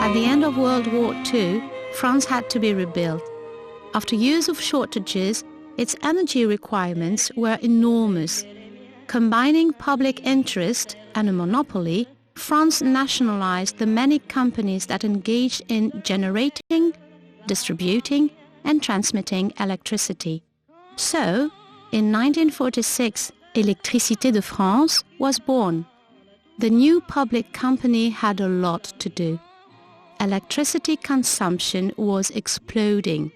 At the end of World War II, France had to be rebuilt. After years of shortages, its energy requirements were enormous. Combining public interest and a monopoly, France nationalized the many companies that engaged in generating, distributing, and transmitting electricity. So, in 1946, Électricité de France was born. The new public company had a lot to do. Electricity consumption was exploding.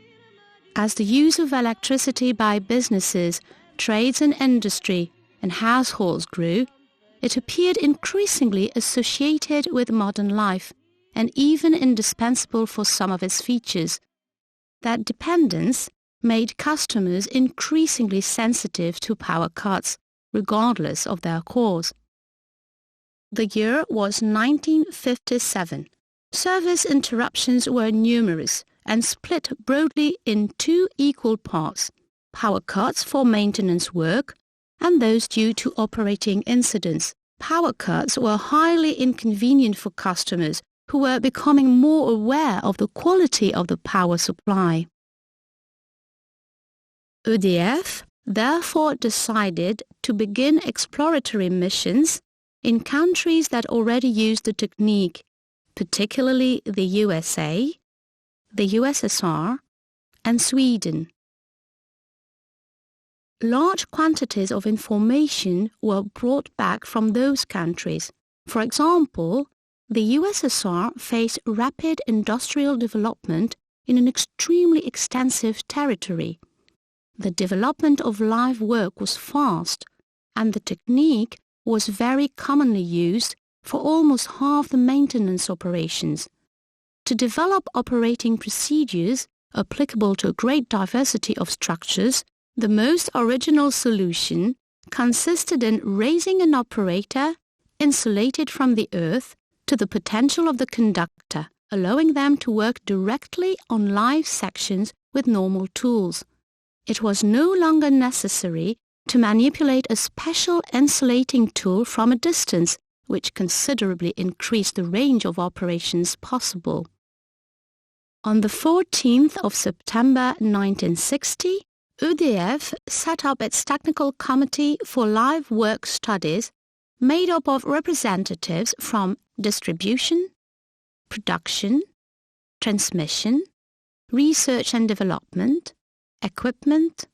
As the use of electricity by businesses, trades and industry, and households grew, it appeared increasingly associated with modern life and even indispensable for some of its features. That dependence made customers increasingly sensitive to power cuts, regardless of their cause. The year was 1957. Service interruptions were numerous and split broadly in two equal parts: power cuts for maintenance work and those due to operating incidents. Power cuts were highly inconvenient for customers who were becoming more aware of the quality of the power supply. EDF therefore decided to begin exploratory missions in countries that already used the technique, particularly the USA, the USSR, and Sweden. Large quantities of information were brought back from those countries. For example, the USSR faced rapid industrial development in an extremely extensive territory. The development of live work was fast, and the technique was very commonly used for almost half the maintenance operations. To develop operating procedures applicable to a great diversity of structures, the most original solution consisted in raising an operator insulated from the earth to the potential of the conductor, allowing them to work directly on live sections with normal tools. It was no longer necessary to manipulate a special insulating tool from a distance, which considerably increased the range of operations possible. On the 14th of September 1960, EDF set up its Technical Committee for Live Work Studies, made up of representatives from distribution, production, transmission, research and development, equipment,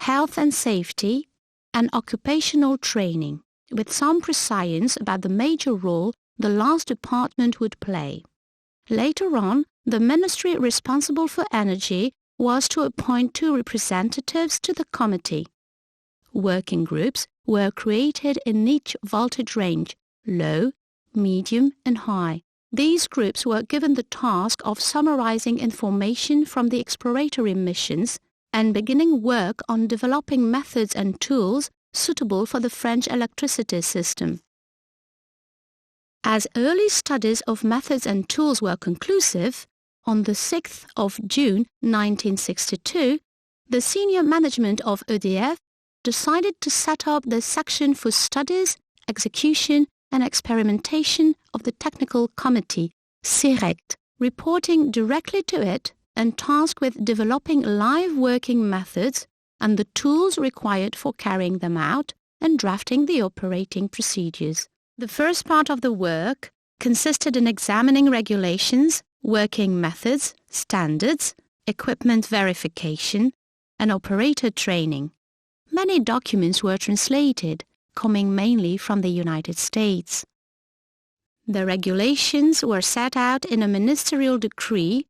health and safety, and occupational training, with some prescience about the major role the last department would play. Later on, the ministry responsible for energy was to appoint 2 representatives to the committee. Working groups were created in each voltage range, low, medium, and high. These groups were given the task of summarizing information from the exploratory missions and beginning work on developing methods and tools suitable for the French electricity system. As early studies of methods and tools were conclusive, on the 6th of June 1962, the senior management of EDF decided to set up the section for studies, execution and experimentation of the Technical Committee, CERECT, reporting directly to it and tasked with developing live working methods and the tools required for carrying them out and drafting the operating procedures. The first part of the work consisted in examining regulations, working methods, standards, equipment verification, and operator training. Many documents were translated, coming mainly from the United States. The regulations were set out in a ministerial decree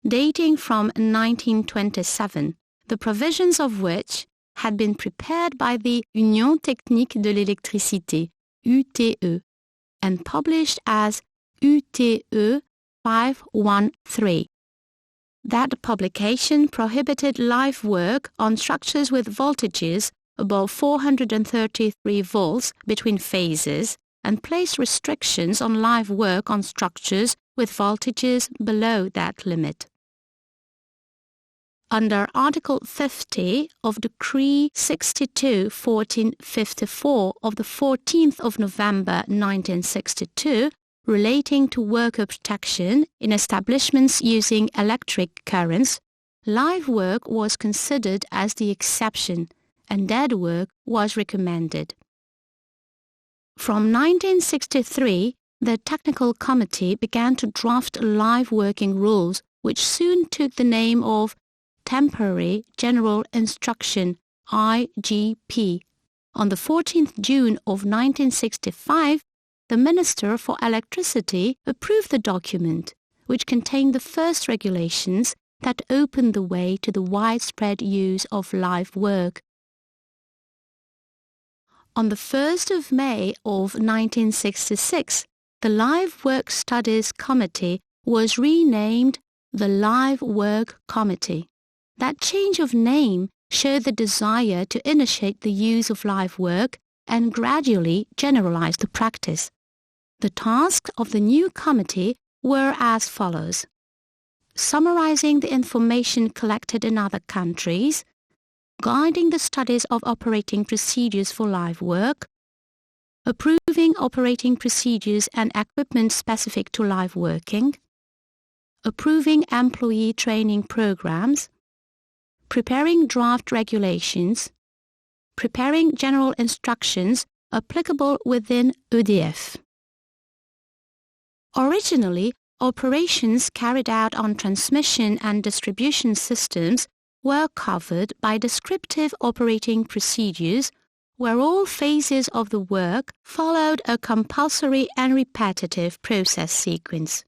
dating from 1927, the provisions of which had been prepared by the Union Technique de l'Électricité, UTE, and published as UTE 513. That publication prohibited live work on structures with voltages above 433 volts between phases and placed restrictions on live work on structures with voltages below that limit. Under Article 50 of Decree 62/1454 of the 14th of November 1962, relating to worker protection in establishments using electric currents, live work was considered as the exception and dead work was recommended. From 1963, the Technical Committee began to draft live working rules, which soon took the name of Temporary General Instruction, IGP. On the 14th June of 1965, the Minister for Electricity approved the document, which contained the first regulations that opened the way to the widespread use of live work. On the 1st of May of 1966, the Live Work Studies Committee was renamed the Live Work Committee. That change of name showed the desire to initiate the use of live work and gradually generalize the practice. The tasks of the new committee were as follows: summarizing the information collected in other countries, guiding the studies of operating procedures for live work, approving operating procedures and equipment specific to live working, approving employee training programs, preparing draft regulations, preparing general instructions applicable within EDF. Originally, operations carried out on transmission and distribution systems were covered by descriptive operating procedures where all phases of the work followed a compulsory and repetitive process sequence.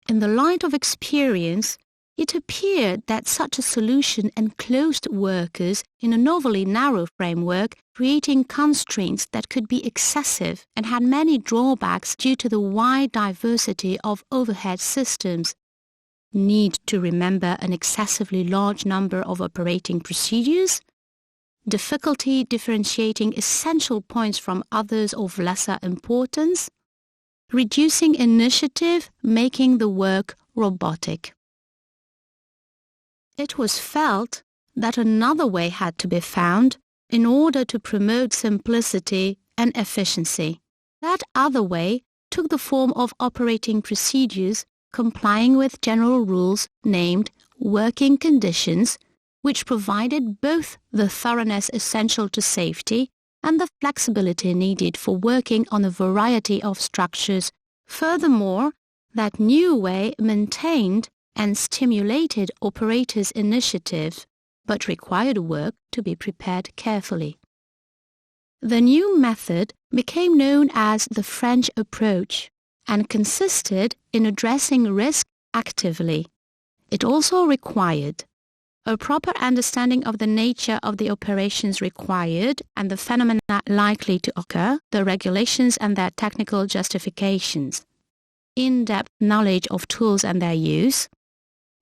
In the light of experience, it appeared that such a solution enclosed workers in a novelly narrow framework, creating constraints that could be excessive and had many drawbacks due to the wide diversity of overhead systems. Need to remember an excessively large number of operating procedures, difficulty differentiating essential points from others of lesser importance, reducing initiative, making the work robotic. It was felt that another way had to be found in order to promote simplicity and efficiency. That other way took the form of operating procedures complying with general rules named working conditions, which provided both the thoroughness essential to safety and the flexibility needed for working on a variety of structures. Furthermore, that new way maintained and stimulated operators' initiative, but required work to be prepared carefully. The new method became known as the French approach and consisted in addressing risk actively. It also required a proper understanding of the nature of the operations required and the phenomena likely to occur, the regulations and their technical justifications, in-depth knowledge of tools and their use,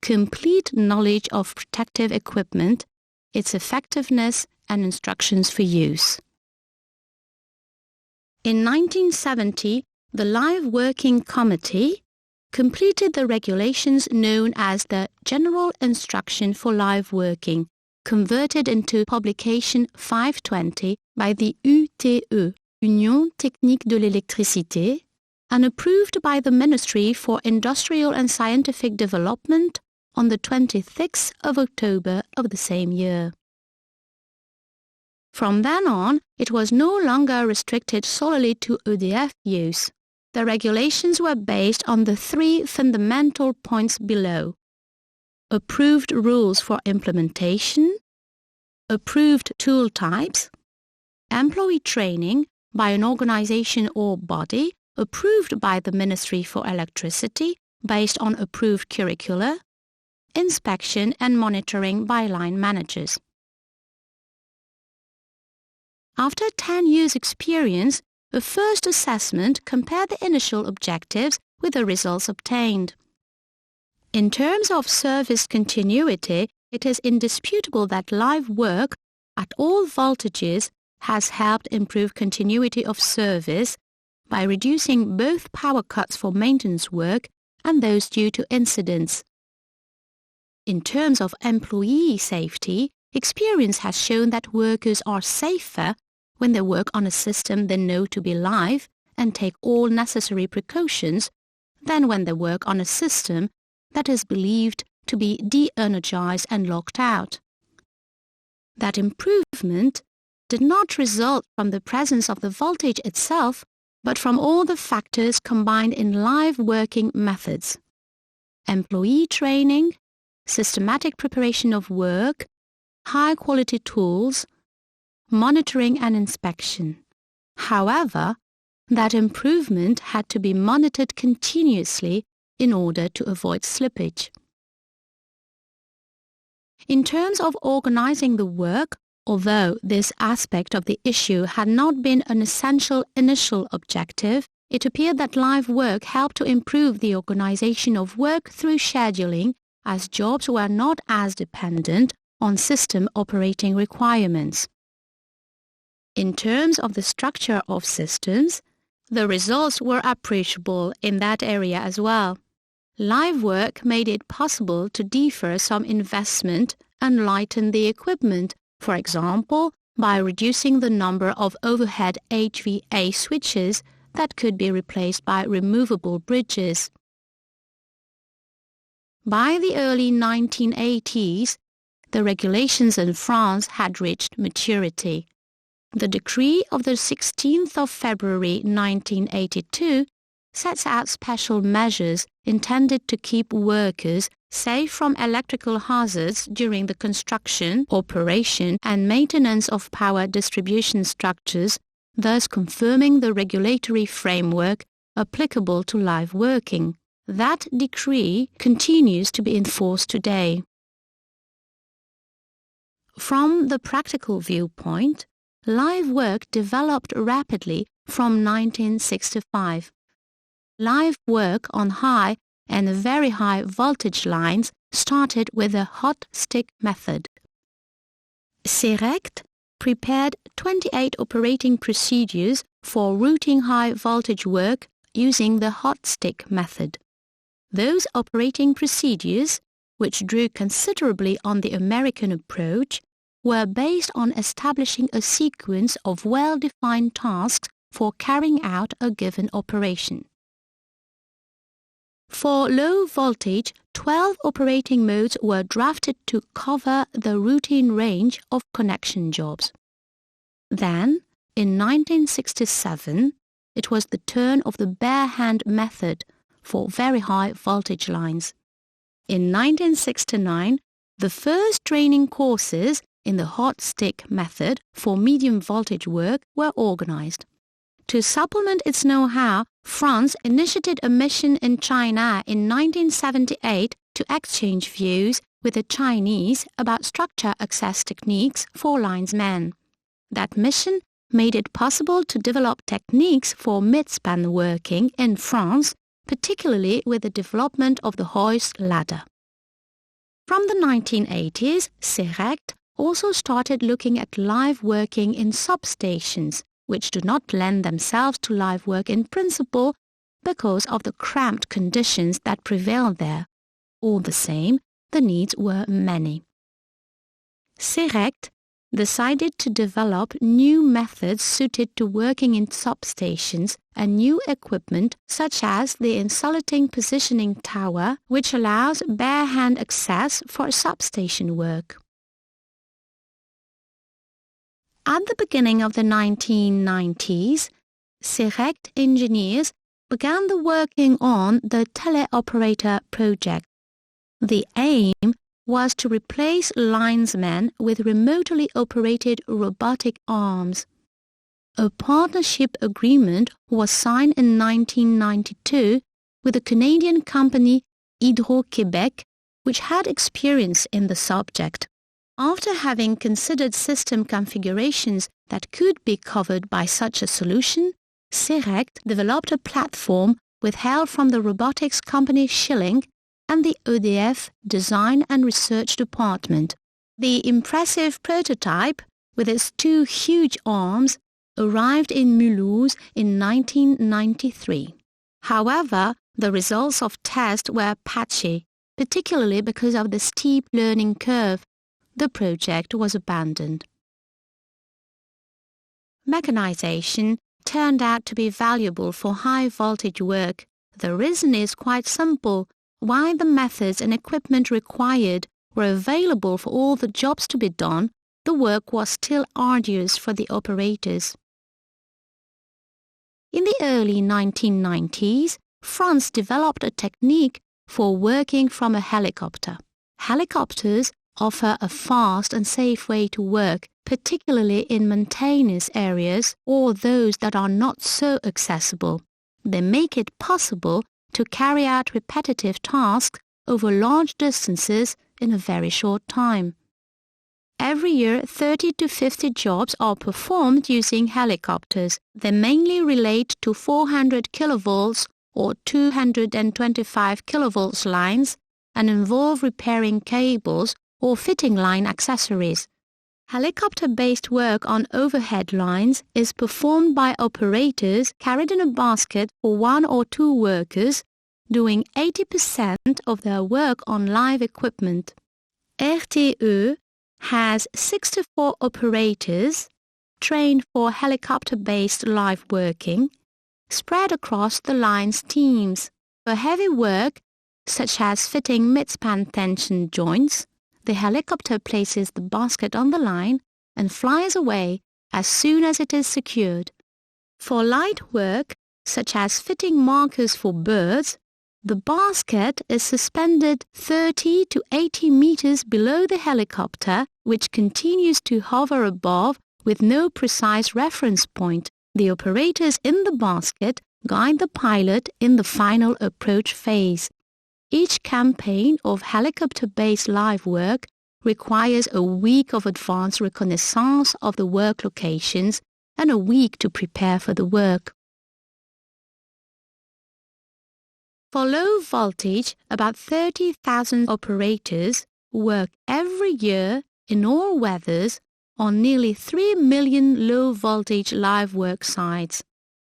complete knowledge of protective equipment its effectiveness and instructions for use. In 1970, the Live Working Committee completed the regulations known as the General Instruction for Live Working, converted into Publication 520 by the UTE, Union Technique de l'Électricité, and approved by the Ministry for Industrial and Scientific Development on the 26th of October of the same year. From then on, it was no longer restricted solely to EDF use. The regulations were based on the three fundamental points below: approved rules for implementation, approved tool types, employee training by an organization or body approved by the Ministry for Electricity based on approved curricula, inspection and monitoring by line managers. After 10 years' experience, a first assessment compared the initial objectives with the results obtained. In terms of service continuity, it is indisputable that live work at all voltages has helped improve continuity of service by reducing both power cuts for maintenance work and those due to incidents. In terms of employee safety, experience has shown that workers are safer when they work on a system they know to be live and take all necessary precautions than when they work on a system that is believed to be de-energized and locked out. That improvement did not result from the presence of the voltage itself, but from all the factors combined in live working methods: employee training, systematic preparation of work, high-quality tools, monitoring and inspection. However, that improvement had to be monitored continuously in order to avoid slippage. In terms of organizing the work, although this aspect of the issue had not been an essential initial objective, it appeared that live work helped to improve the organization of work through scheduling, as jobs were not as dependent on system operating requirements. In terms of the structure of systems, the results were appreciable in that area as well. Live work made it possible to defer some investment and lighten the equipment, for example, by reducing the number of overhead HVA switches that could be replaced by removable bridges. By the early 1980s, the regulations in France had reached maturity. The decree of the 16th of February 1982 sets out special measures intended to keep workers safe from electrical hazards during the construction, operation and maintenance of power distribution structures, thus confirming the regulatory framework applicable to live working. That decree continues to be enforced today. From the practical viewpoint, live work developed rapidly from 1965. Live work on high and very high voltage lines started with the hot stick method. CERECT prepared 28 operating procedures for routing high voltage work using the hot stick method. Those operating procedures, which drew considerably on the American approach, were based on establishing a sequence of well-defined tasks for carrying out a given operation. For low voltage, 12 operating modes were drafted to cover the routine range of connection jobs. Then, in 1967, it was the turn of the bare hand method for very high voltage lines. In 1969, the first training courses in the hot stick method for medium voltage work were organized. To supplement its know-how, France initiated a mission in China in 1978 to exchange views with the Chinese about structure access techniques for linesmen. That mission made it possible to develop techniques for mid-span working in France, particularly with the development of the hoist ladder. From the 1980s, CERECT also started looking at live working in substations, which do not lend themselves to live work in principle because of the cramped conditions that prevail there. All the same, the needs were many. Serect decided to develop new methods suited to working in substations and new equipment such as the insulating positioning tower, which allows bare-hand access for substation work. At the beginning of the 1990s, Serect engineers began the working on the teleoperator project. The aim was to replace linesmen with remotely operated robotic arms. A partnership agreement was signed in 1992 with the Canadian company Hydro-Québec, which had experience in the subject. After having considered system configurations that could be covered by such a solution, Serect developed a platform with help from the robotics company Schilling and the EDF Design and Research Department. The impressive prototype, with its two huge arms, arrived in Mulhouse in 1993. However, the results of tests were patchy, particularly because of the steep learning curve. The project was abandoned. Mechanization turned out to be valuable for high-voltage work. The reason is quite simple. While the methods and equipment required were available for all the jobs to be done, the work was still arduous for the operators. In the early 1990s, France developed a technique for working from a helicopter. Helicopters offer a fast and safe way to work, particularly in mountainous areas or those that are not so accessible. They make it possible to carry out repetitive tasks over large distances in a very short time. Every year, 30 to 50 jobs are performed using helicopters. They mainly relate to 400 kilovolts or 225 kilovolts lines and involve repairing cables or fitting line accessories. Helicopter-based work on overhead lines is performed by operators carried in a basket for one or two workers, doing 80% of their work on live equipment. RTE has 64 operators trained for helicopter-based live working, spread across the line's teams. For heavy work, such as fitting mid-span tension joints, the helicopter places the basket on the line and flies away as soon as it is secured. For light work, such as fitting markers for birds, the basket is suspended 30 to 80 meters below the helicopter, which continues to hover above with no precise reference point. The operators in the basket guide the pilot in the final approach phase. Each campaign of helicopter-based live work requires a week of advanced reconnaissance of the work locations and a week to prepare for the work. For low voltage, about 30,000 operators work every year in all weathers on nearly 3 million low-voltage live work sites.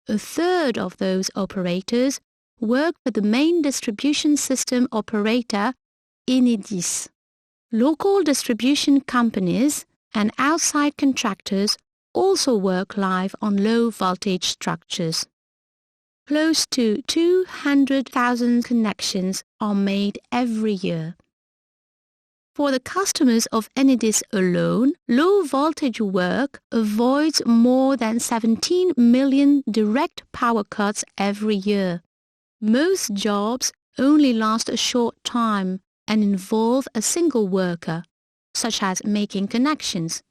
A third of those operators work for the main distribution system operator, Enedis. Local distribution companies and outside contractors also work live on low-voltage structures. Close to 200,000 connections are made every year. For the customers of Enedis alone, low-voltage work avoids more than 17 million direct power cuts every year. Most jobs only last a short time and involve a single worker, such as making connections.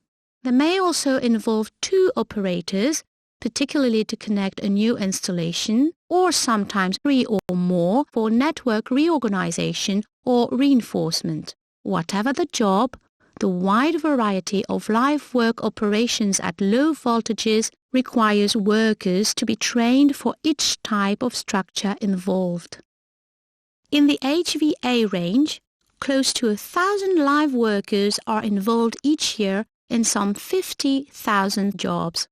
They may also involve two operators, particularly to connect a new installation, or sometimes three or more for network reorganization or reinforcement. Whatever the job, the wide variety of live work operations at low voltages requires workers to be trained for each type of structure involved. In the HVA range, close to 1,000 live workers are involved each year in some 50,000 jobs.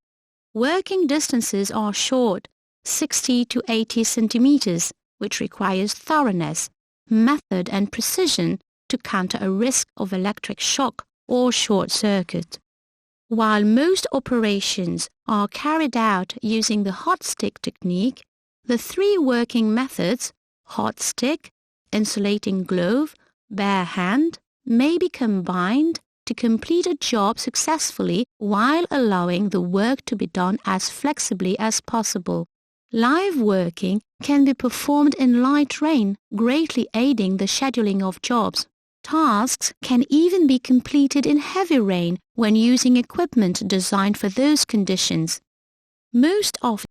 Working distances are short, 60 to 80 centimeters, which requires thoroughness, method and precision to counter a risk of electric shock or short circuit. While most operations are carried out using the hot stick technique, the three working methods, hot stick, insulating glove, bare hand, may be combined to complete a job successfully while allowing the work to be done as flexibly as possible. Live working can be performed in light rain, greatly aiding the scheduling of jobs. Tasks can even be completed in heavy rain when using equipment designed for those conditions. Most of